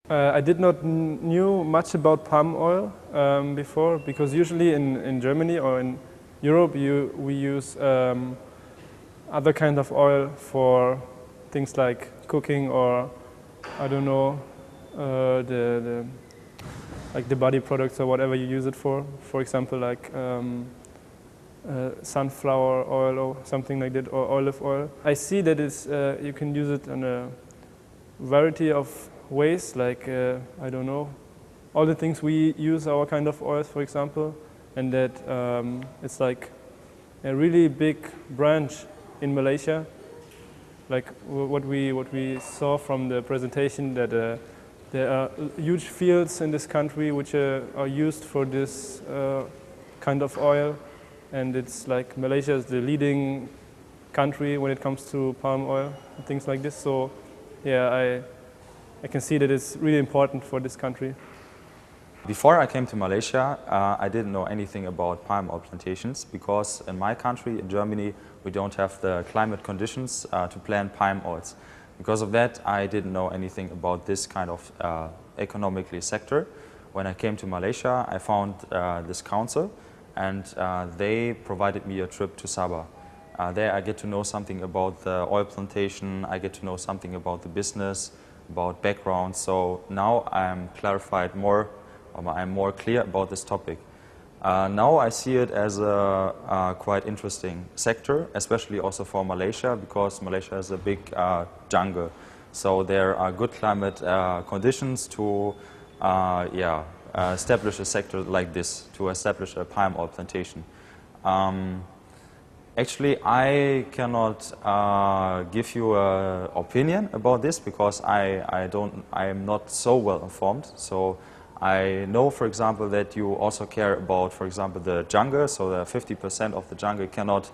I did not knew much about palm oil before, because usually in Germany or in Europe we use other kind of oil for things like cooking, or I don't know, like the body products or whatever you use it for. For example, like sunflower oil or something like that, or olive oil. I see that it's you can use it in a variety of ways, like I don't know, all the things we use our kind of oils, for example, and that it's like a really big branch in Malaysia. Like what we saw from the presentation, that there are huge fields in this country which are used for this kind of oil, and it's like Malaysia is the leading country when it comes to palm oil and things like this. So yeah, I can see that it's really important for this country. Before I came to Malaysia, I didn't know anything about palm oil plantations, because in my country, in Germany, we don't have the climate conditions to plant palm oils. Because of that, I didn't know anything about this kind of economically sector. When I came to Malaysia, I found this council, and they provided me a trip to Sabah. There I get to know something about the oil plantation, I get to know something about the business, about background. So now I'm clarified more, or I'm more clear about this topic. Now I see it as a quite interesting sector, especially also for Malaysia, because Malaysia is a big jungle. So there are good climate conditions to establish a sector like this, to establish a palm oil plantation. Actually, I cannot give you an opinion about this, because I am not so well informed. So I know, for example, that you also care about, for example, the jungle. So the 50% of the jungle cannot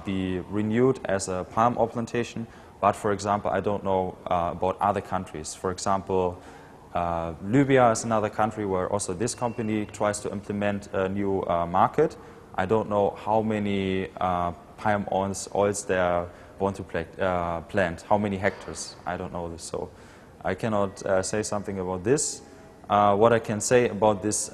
be renewed as a palm oil plantation. But for example, I don't know about other countries. For example, Libya is another country where also this company tries to implement a new market. I don't know how many palm oils they want to plant, how many hectares. I don't know this, so I cannot say something about this. What I can say about this,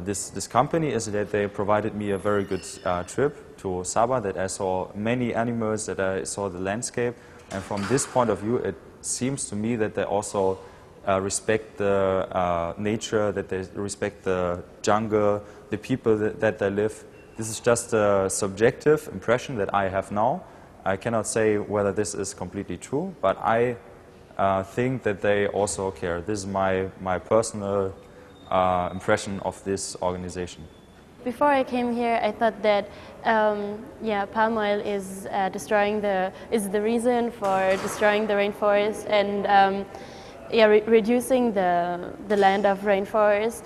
this company is that they provided me a very good trip to Sabah, that I saw many animals, that I saw the landscape, and from this point of view, it seems to me that they also respect the nature, that they respect the jungle, the people that they live. This is just a subjective impression that I have now. I cannot say whether this is completely true, but I think that they also care. This is my personal impression of this organization. Before I came here, I thought that palm oil is the reason for destroying the rainforest and reducing the land of rainforest.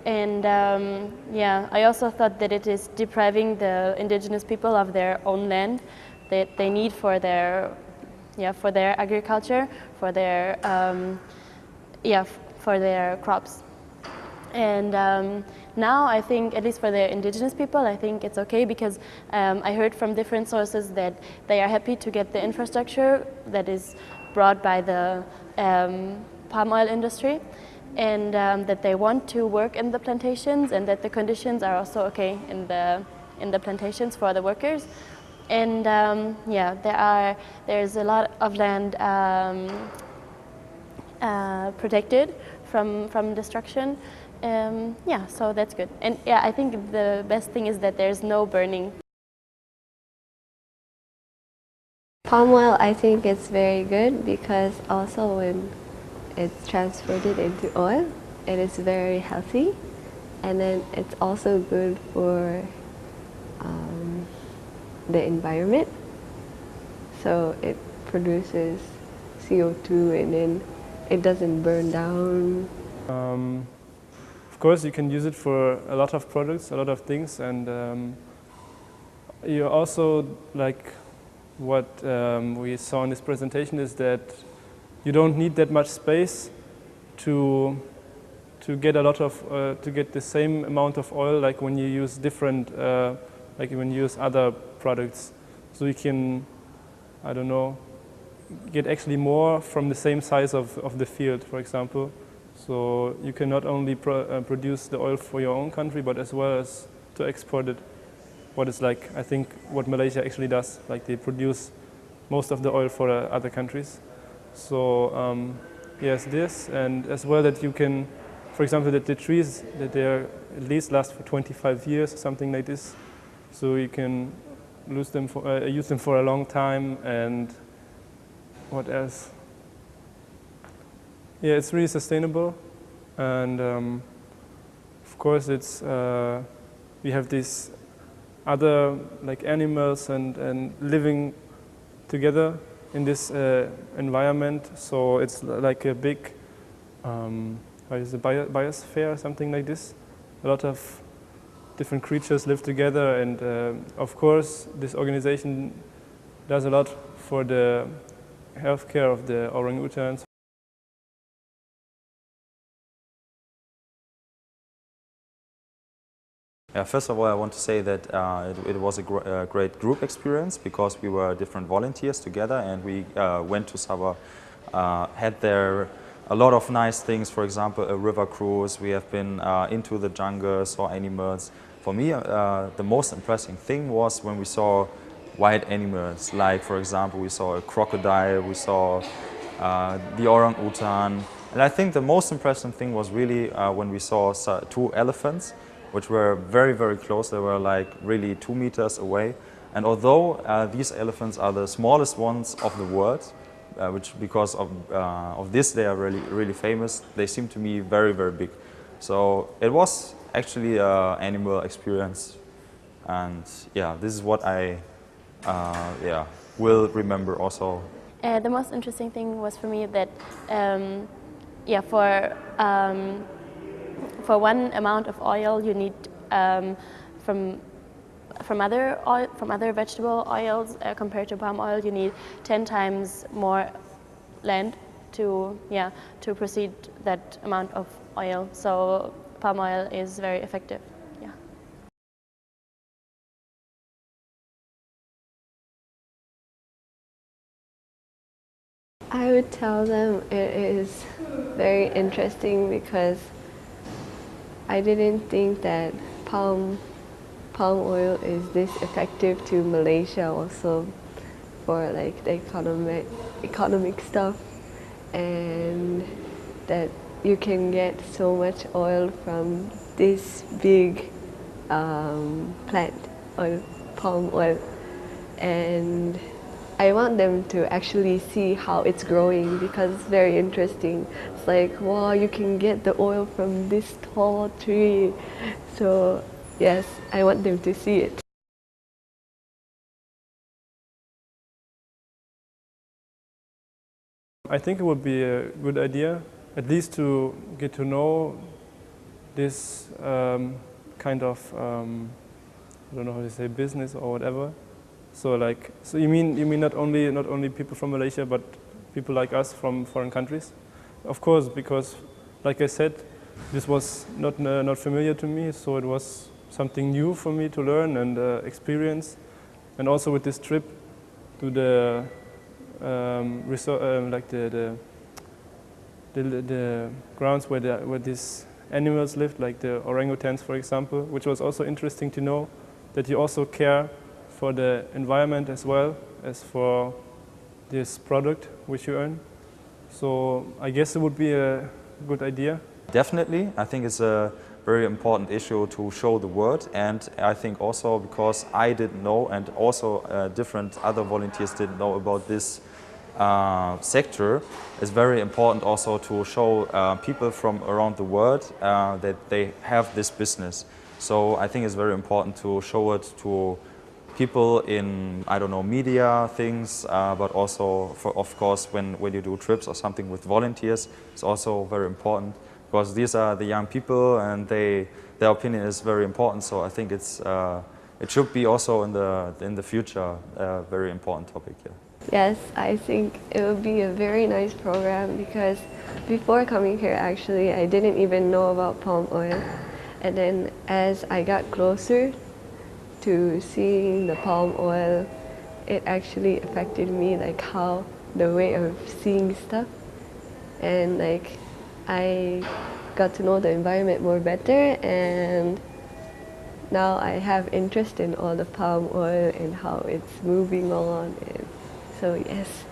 And I also thought that it is depriving the indigenous people of their own land that they need for their agriculture, for their crops. And now I think, at least for the indigenous people, I think it's okay, because I heard from different sources that they are happy to get the infrastructure that is brought by the palm oil industry, and that they want to work in the plantations, and that the conditions are also okay in the plantations for the workers. And there's a lot of land protected from destruction. So that's good. And I think the best thing is that there's no burning. Palm oil, I think it's very good, because also when it's transferred into oil, it is very healthy, and then it's also good for the environment. So it produces CO2, and then it doesn't burn down. Of course, you can use it for a lot of products, a lot of things, and you also, like what we saw in this presentation, is that you don't need that much space to get a lot of to get the same amount of oil, like when you use different like when you use other products. So you can, I don't know, get actually more from the same size of the field, for example. So you can not only produce the oil for your own country, but as well as to export it. What is like, I think, what Malaysia actually does. Like they produce most of the oil for other countries. So yes, this, and as well that you can, for example, that the trees, that they are at least last for 25 years or something like this. So you can use them for a long time. And what else? Yeah, it's really sustainable. And of course it's, we have these other like animals and living together in this environment. So it's like a big, how is it, biosphere, something like this. A lot of different creatures live together, and of course this organization does a lot for the healthcare of the orangutans. Yeah, first of all, I want to say that it was a great group experience because we were different volunteers together, and we went to Sabah, had there a lot of nice things. For example, a river cruise. We have been into the jungle, saw animals. For me, the most impressive thing was when we saw wild animals. Like, for example, we saw a crocodile, we saw the orangutan. And I think the most impressive thing was really when we saw 2 elephants, which were very, very close. They were like really 2 meters away. And although these elephants are the smallest ones of the world, which because of this they are really, really famous, they seem to me very, very big. So it was actually an animal experience. And yeah, this is what I will remember also. The most interesting thing was for me that, for one amount of oil you need from other vegetable oils compared to palm oil, you need 10 times more land to proceed that amount of oil. So palm oil is very effective. Yeah. I would tell them it is very interesting because I didn't think that palm oil is this effective to Malaysia also for like the economic stuff, and that you can get so much oil from this big plant, palm oil, and I want them to actually see how it's growing because it's very interesting. It's like, wow, you can get the oil from this tall tree. So yes, I want them to see it. I think it would be a good idea, at least to get to know this kind of, I don't know how to say, business or whatever. So like, so you mean not only people from Malaysia, but people like us from foreign countries? Of course, because like I said, this was not familiar to me, so it was something new for me to learn and experience. And also with this trip to the like the grounds where these animals lived, like the orangutans, for example, which was also interesting to know that you also care for the environment as well as for this product which you earn. So I guess it would be a good idea. Definitely, I think it's a very important issue to show the world, and I think also because I didn't know and also different other volunteers didn't know about this sector, it's very important also to show people from around the world that they have this business. So I think it's very important to show it to people in, I don't know, media things, but also, of course, when you do trips or something with volunteers, it's also very important because these are the young people and their opinion is very important. So I think it should be also in the future a very important topic. Yeah. Yes, I think it would be a very nice program because before coming here, actually, I didn't even know about palm oil. And then as I got closer to seeing the palm oil, it actually affected me, like how the way of seeing stuff, and like I got to know the environment more better, and now I have interest in all the palm oil and how it's moving on, and so yes.